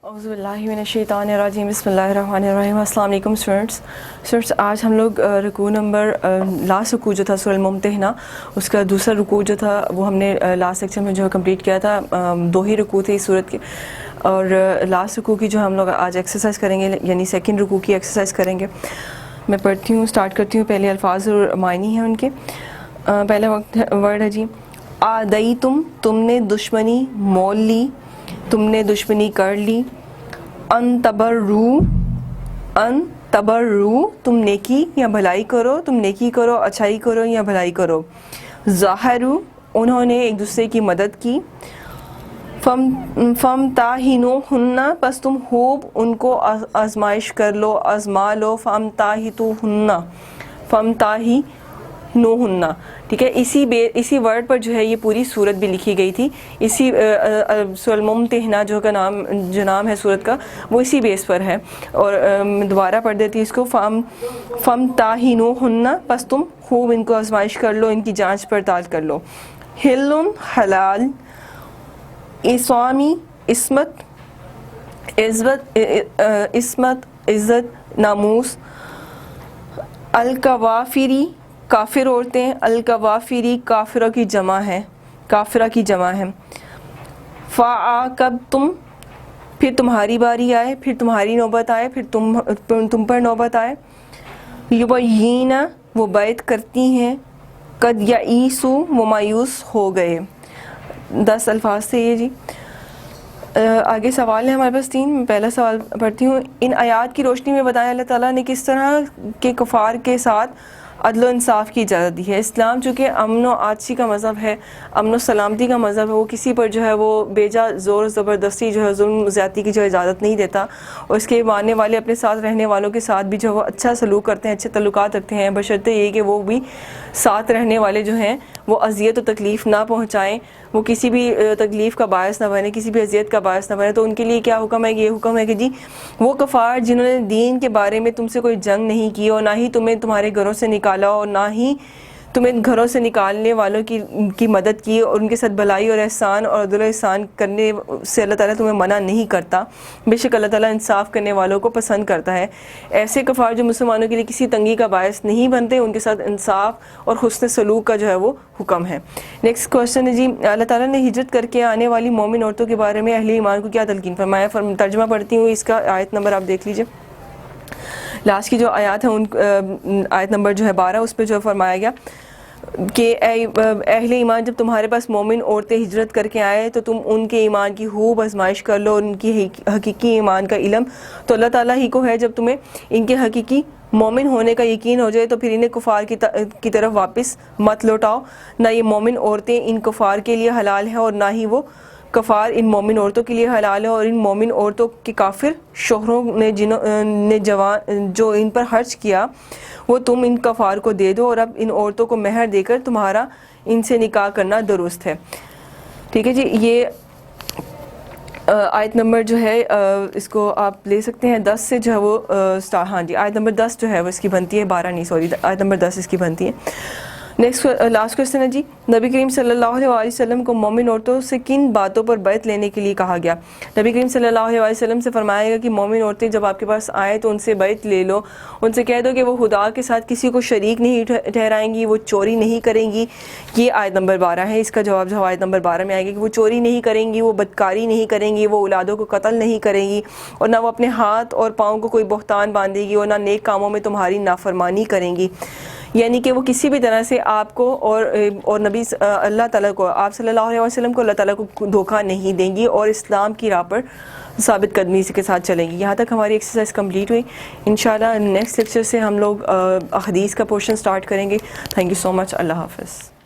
اعوذ باللہ من الشیطان الرجیم بسم اللہ الرحمن الرحیم. السلام علیکم اسٹوڈنٹس. آج ہم لوگ رکوع نمبر لاسٹ رکوع جو تھا سورہ الممتحنہ اس کا دوسرا رکوع جو تھا وہ ہم نے لاسٹ سیکشن میں جو ہے کمپلیٹ کیا تھا. 2 ہی رکوع تھے اس صورت کے, اور لاسٹ رکوع کی جو ہم لوگ آج ایکسرسائز کریں گے یعنی سیکنڈ رکوع کی ایکسرسائز کریں گے. میں پڑھتی ہوں, اسٹارٹ کرتی ہوں. پہلے الفاظ اور معنی ہیں ان کے. پہلا ورڈ ہے جی آدیتم, تم نے دشمنی مول لی, تم نے دشمنی کر لی. ان تبرو, تم نیکی یا بھلائی کرو, تم نیکی کرو, اچھائی کرو یا بھلائی کرو. ظاہرو, انہوں نے ایک دوسرے کی مدد کی. فامتحنوہن, پس تم خوب ان کو آزمائش کر لو, آزما لو. فامتحنوہن, ٹھیک ہے. اسی ورڈ پر جو ہے یہ پوری صورت بھی لکھی گئی تھی. اسی سورہ الممتحنہ جو نام ہے صورت کا وہ اسی بیس پر ہے. اور دوبارہ پڑھ دیتی اس کو. فامتحنوہن, پس تم خوب ان کو آزمائش کر لو, ان کی جانچ پڑتال کر لو. حل حلال, اسوامی عصمت, عزت ناموس. الکوافری, کافر عورتیں. الکوافری, کافرہ کی جمع ہے. فعاقبتم, پھر تمہاری باری آئے, پھر تمہاری نوبت آئے, پھر تم پر نوبت آئے. یبیین, وہ بیعت کرتی ہیں. قد یئیسوا, وہ مایوس ہو گئے. 10 الفاظ تھے یہ جی. آگے سوال ہے ہمارے پاس 3. میں پہلا سوال پڑھتی ہوں. ان آیات کی روشنی میں بتایا اللہ تعالیٰ نے کس طرح کے کفار کے ساتھ عدل و انصاف کی اجازت دی ہے. اسلام چونکہ امن و آچی کا مذہب ہے, امن و سلامتی کا مذہب ہے, وہ کسی پر جو ہے وہ بیجا زور و زبردستی جو ہے ظلم زیادتی کی جو اجازت نہیں دیتا. اور اس کے ماننے والے اپنے ساتھ رہنے والوں کے ساتھ بھی جو ہے وہ اچھا سلوک کرتے ہیں, اچھے تعلقات رکھتے ہیں, بشرطے یہ کہ وہ بھی ساتھ رہنے والے جو ہیں وہ اذیت و تکلیف نہ پہنچائیں, وہ کسی بھی تکلیف کا باعث نہ بنے, کسی بھی اذیت کا باعث نہ بنے. تو ان کے لیے کیا حکم ہے؟ یہ حکم ہے کہ جی وہ کفار جنہوں نے دین کے بارے میں تم سے کوئی جنگ نہیں کی اور نہ ہی تمہیں تمہارے گھروں سے نکالا اور نہ ہی تمہیں گھروں سے نکالنے والوں کی مدد کی اور ان کے ساتھ بھلائی اور احسان اور عدل و احسان کرنے سے اللہ تعالیٰ تمہیں منع نہیں کرتا. بے شک اللہ تعالیٰ انصاف کرنے والوں کو پسند کرتا ہے. ایسے کفار جو مسلمانوں کے لیے کسی تنگی کا باعث نہیں بنتے, ان کے ساتھ انصاف اور حسن سلوک کا جو ہے وہ حکم ہے. نیکسٹ کوشچن ہے جی اللہ تعالیٰ نے ہجرت کر کے آنے والی مومن عورتوں کے بارے میں اہل ایمان کو کیا تلقین فرمایا. ترجمہ پڑھتی ہوں, اس کا آیت نمبر آپ دیکھ لیجئے. لاسٹ کی جو آیات ہیں ان آیت نمبر جو ہے 12, اس پہ جو فرمایا گیا کہ اے اہل ایمان, جب تمہارے پاس مومن عورتیں ہجرت کر کے آئے تو تم ان کے ایمان کی خوب آزمائش کر لو, اور ان کی حقیقی ایمان کا علم تو اللہ تعالیٰ ہی کو ہے. جب تمہیں ان کے حقیقی مومن ہونے کا یقین ہو جائے تو پھر انہیں کفار کی طرف واپس مت لوٹاؤ. نہ یہ مومن عورتیں ان کفار کے لیے حلال ہیں اور نہ ہی وہ کفار ان مومن عورتوں کے لیے حلال ہے. اور ان مومن عورتوں کے کافر شوہروں نے جو ان پر خرچ کیا وہ تم ان کفار کو دے دو, اور اب ان عورتوں کو مہر دے کر تمہارا ان سے نکاح کرنا درست ہے. ٹھیک ہے جی. یہ آیت نمبر جو ہے اس کو آپ لے سکتے ہیں 10 سے جو ہے وہ ہاں جی آیت نمبر 10 جو ہے وہ اس کی بنتی ہے, 12 نہیں سوری, آیت نمبر 10 اس کی بنتی ہے. نیکسٹ لاسٹ کویسچن ہے جی نبی کریم صلی اللہ علیہ وسلم کو مومن عورتوں سے کن باتوں پر بیعت لینے کے لیے کہا گیا. نبی کریم صلی اللہ علیہ وسلم سے فرمایا گیا کہ مومن عورتیں جب آپ کے پاس آئیں تو ان سے بیعت لے لو, ان سے کہہ دو کہ وہ خدا کے ساتھ کسی کو شریک نہیں ٹھہرائیں گی, وہ چوری نہیں کریں گی. یہ آیت نمبر 12 ہے. اس کا جواب جو آیت نمبر 12 میں آئے گا کہ وہ چوری نہیں کریں گی, وہ بدکاری نہیں کریں گی, وہ اولادوں کو قتل نہیں کریں گی, اور نہ وہ اپنے ہاتھ اور پاؤں کو کوئی بہتان باندھے گی, اور نہ نیک کاموں میں تمہاری نافرمانی کریں گی. یعنی کہ وہ کسی بھی طرح سے آپ کو اور نبی اللہ تعالیٰ کو, آپ صلی اللہ علیہ وسلم کو اللہ تعالیٰ کو دھوکہ نہیں دیں گی, اور اسلام کی راہ پر ثابت قدمی کے ساتھ چلیں گی. یہاں تک ہماری ایکسرسائز کمپلیٹ ہوئی. انشاءاللہ نیکسٹ لیکچر سے ہم لوگ حدیث کا پورشن سٹارٹ کریں گے. تھینک یو سو مچ. اللہ حافظ.